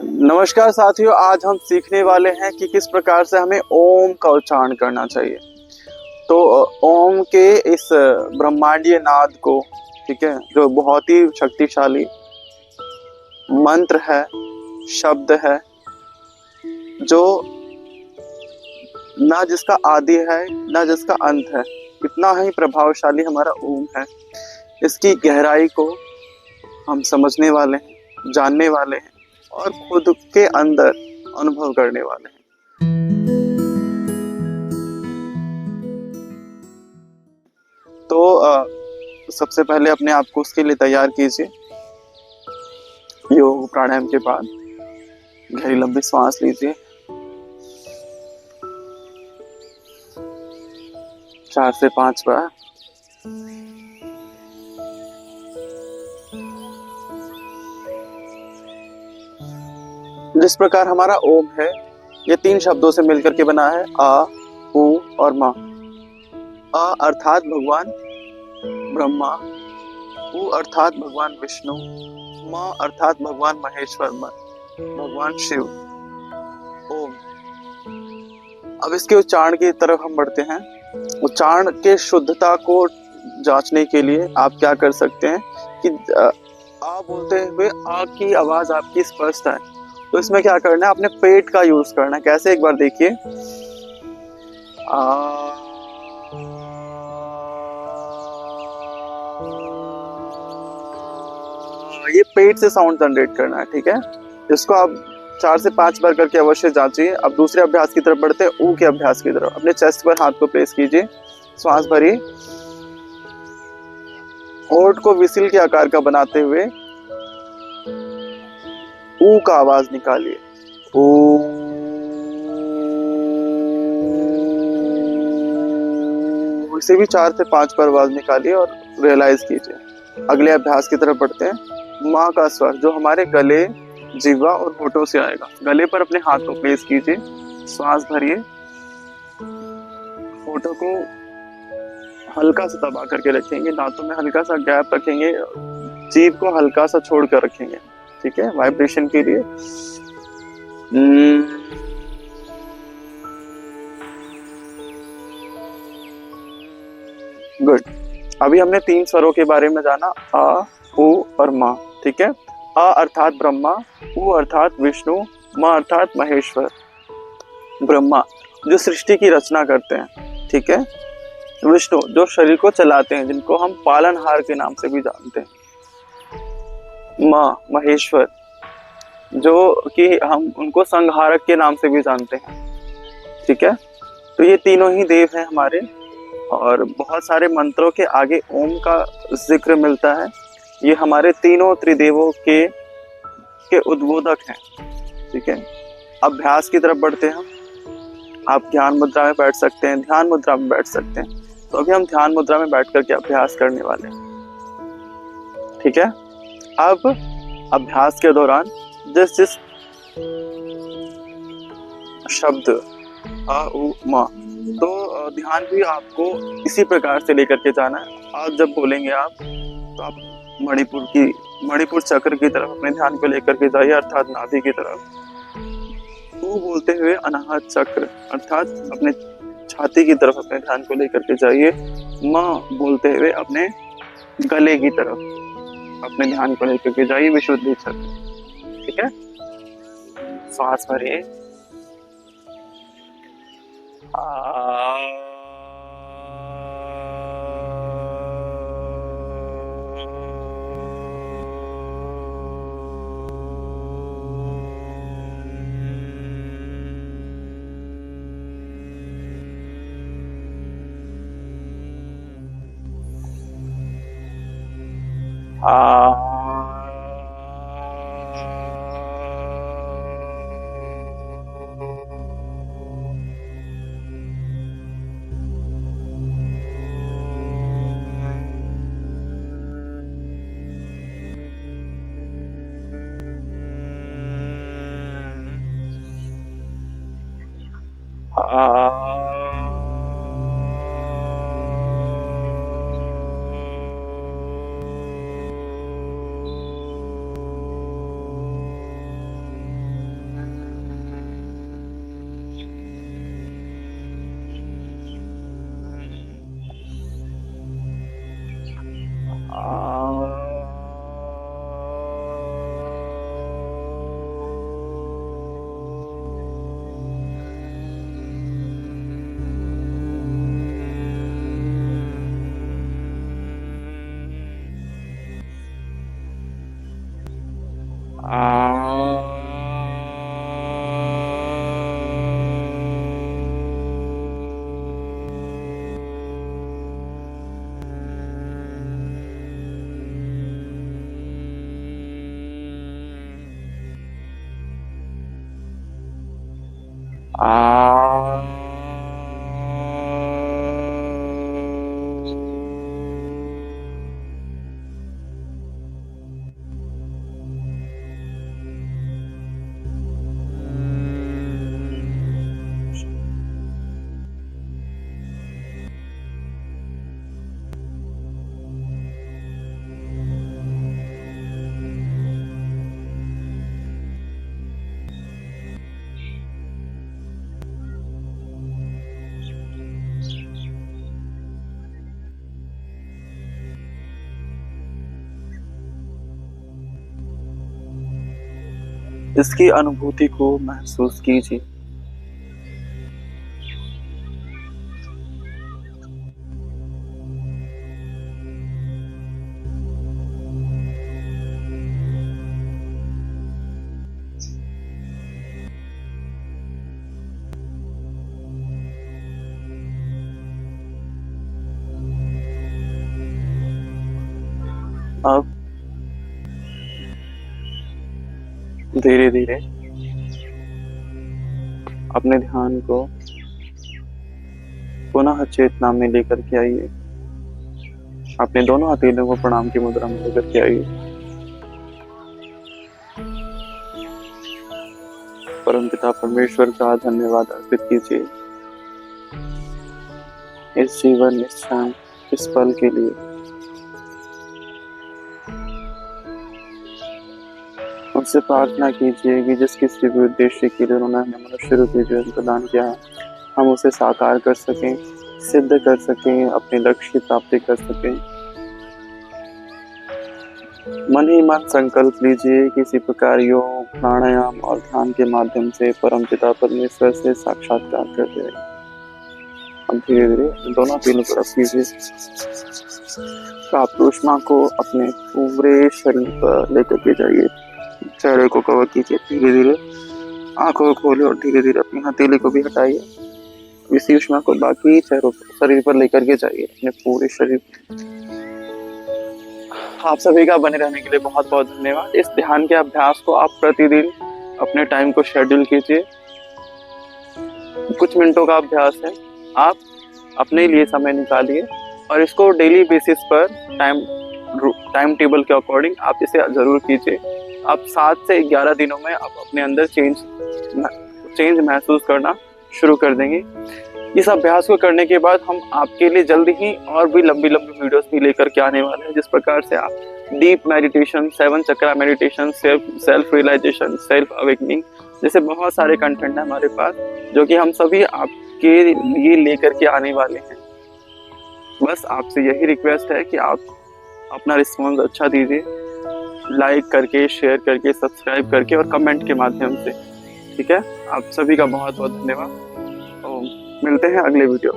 नमस्कार साथियों, आज हम सीखने वाले हैं कि किस प्रकार से हमें ओम का उच्चारण करना चाहिए। तो ओम के इस ब्रह्मांडीय नाद को, ठीक है, जो बहुत ही शक्तिशाली मंत्र है, शब्द है, जो ना जिसका आदि है ना जिसका अंत है, इतना ही प्रभावशाली हमारा ओम है। इसकी गहराई को हम समझने वाले हैं, जानने वाले हैं और खुद के अंदर अनुभव करने वाले हैं। तो सबसे पहले अपने आप को उसके लिए तैयार कीजिए। योग प्राणायाम के बाद गहरी लंबी सांस लीजिए, 4 से 5 बार। जिस प्रकार हमारा ओम है, ये 3 शब्दों से मिलकर के बना है, आ, उ और मा। आ अर्थात भगवान ब्रह्मा, उ अर्थात भगवान विष्णु, मा अर्थात भगवान महेश्वर, भगवान शिव। ओम। अब इसके उच्चारण की तरफ हम बढ़ते हैं। उच्चारण के शुद्धता को जांचने के लिए आप क्या कर सकते हैं कि आ बोलते हुए आ की आवाज आपकी स्पष्ट है, तो इसमें क्या करना है, अपने पेट का यूज करना है। कैसे, एक बार देखिए। ये पेट से साउंड जनरेट करना है, ठीक है। इसको आप 4 से 5 बार करके अवश्य जांचिए। अब दूसरे अभ्यास की तरफ बढ़ते हैं, ऊ के अभ्यास की तरफ। अपने चेस्ट पर हाथ को प्लेस कीजिए, श्वास भरिए, होठ को विसिल के आकार का बनाते हुए ऊ का आवाज निकालिए। ऊ। इसे भी 4 से 5 बार आवाज निकालिए और रियलाइज कीजिए। अगले अभ्यास की तरफ बढ़ते हैं। माँ का स्वर जो हमारे गले, जिह्वा और होठों से आएगा। गले पर अपने हाथ को प्लेस कीजिए, श्वास भरिए, होठों को हल्का सा दबा करके रखेंगे, दांतों में हल्का सा गैप रखेंगे, जीभ को हल्का सा छोड़ कर रखेंगे, ठीक है, वाइब्रेशन के लिए। गुड। अभी हमने 3 स्वरों के बारे में जाना, आ, उ और मा, ठीक है। आ अर्थात ब्रह्मा, उ अर्थात विष्णु, मा अर्थात महेश्वर। ब्रह्मा जो सृष्टि की रचना करते हैं, ठीक है। विष्णु जो शरीर को चलाते हैं, जिनको हम पालनहार के नाम से भी जानते हैं। माँ महेश्वर जो कि हम उनको संहारक के नाम से भी जानते हैं, ठीक है। तो ये तीनों ही देव हैं हमारे, और बहुत सारे मंत्रों के आगे ओम का जिक्र मिलता है। ये हमारे तीनों त्रिदेवों के उद्बोधक हैं, ठीक है। अभ्यास की तरफ बढ़ते हैं। आप ध्यान मुद्रा में बैठ सकते हैं, ध्यान मुद्रा में बैठ सकते हैं। तो अभी हम ध्यान मुद्रा में बैठ करके अभ्यास करने वाले हैं, ठीक है। अब अभ्यास के दौरान जिस जिस शब्द आ, उ, मा, तो ध्यान भी आपको इसी प्रकार से लेकर के जाना है। आप जब बोलेंगे तो आप मणिपुर चक्र की तरफ अपने ध्यान को लेकर के जाइए, अर्थात नाभि की तरफ। ऊ बोलते हुए अनाहत चक्र अर्थात अपने छाती की तरफ अपने ध्यान को लेकर के जाइए। माँ बोलते हुए अपने गले की तरफ अपने ध्यान को लेकर के जाइए, विशुद्धि चक्र, ठीक है। सांस भरिए। इसकी अनुभूति को महसूस कीजिए। अब धीरे धीरे अपने ध्यान को पुनः चेतना में लेकर के आइए। अपने दोनों हथेलियों को प्रणाम की मुद्रा में लेकर के आइए। परमपिता परमेश्वर का धन्यवाद अर्पित कीजिए इस जीवन, इस क्षण, इस पल के लिए। उनसे प्रार्थना कीजिए कि जिस किसी भी उद्देश्य के लिए उन्होंने हमें मनुष्य रूपी जीवन प्रदान किया है, हम उसे साकार कर सकें, सिद्ध कर सकें, अपने लक्ष्य की प्राप्ति कर सकें। मन ही मन संकल्प लीजिए किसी प्रकार योग, प्राणायाम और ध्यान के माध्यम से परमपिता परमेश्वर से साक्षात्कार करते रहिए। अब धीरे धीरे दोनों तीनों तरफ कीजिए। प्राप्त ऊष्मा को अपने पूरे शरीर पर लेकर के जाइए। चेहरे को कवर कीजिए। धीरे धीरे आंखों को खोले और धीरे धीरे अपनी हथेली को भी हटाइए। इसी ऊष्मा को बाकी शरीर पर लेकर के जाइए, अपने पूरे शरीर। आप सभी का बने रहने के लिए बहुत बहुत धन्यवाद। इस ध्यान के अभ्यास को आप प्रतिदिन अपने टाइम को शेड्यूल कीजिए। कुछ मिनटों का अभ्यास है, आप अपने लिए समय निकालिए और इसको डेली बेसिस पर टाइम टेबल के अकॉर्डिंग आप इसे जरूर कीजिए। आप 7 से 11 दिनों में आप अपने अंदर चेंज महसूस करना शुरू कर देंगे। इस अभ्यास को करने के बाद हम आपके लिए जल्द ही और भी लंबी वीडियोस भी लेकर के आने वाले हैं, जिस प्रकार से आप deep meditation, 7 chakra meditation, self realisation, self awakening जैसे बहुत सारे कंटेंट है हमारे पास, जो कि हम सभी आपके लिए लेकर के आने वाले हैं। बस आपसे यही रिक्वेस्ट है कि आप अपना रिस्पॉन्स अच्छा दीजिए, लाइक करके, शेयर करके, सब्सक्राइब करके और कमेंट के माध्यम से। ठीक है, आप सभी का बहुत बहुत धन्यवाद। मिलते हैं अगले वीडियो।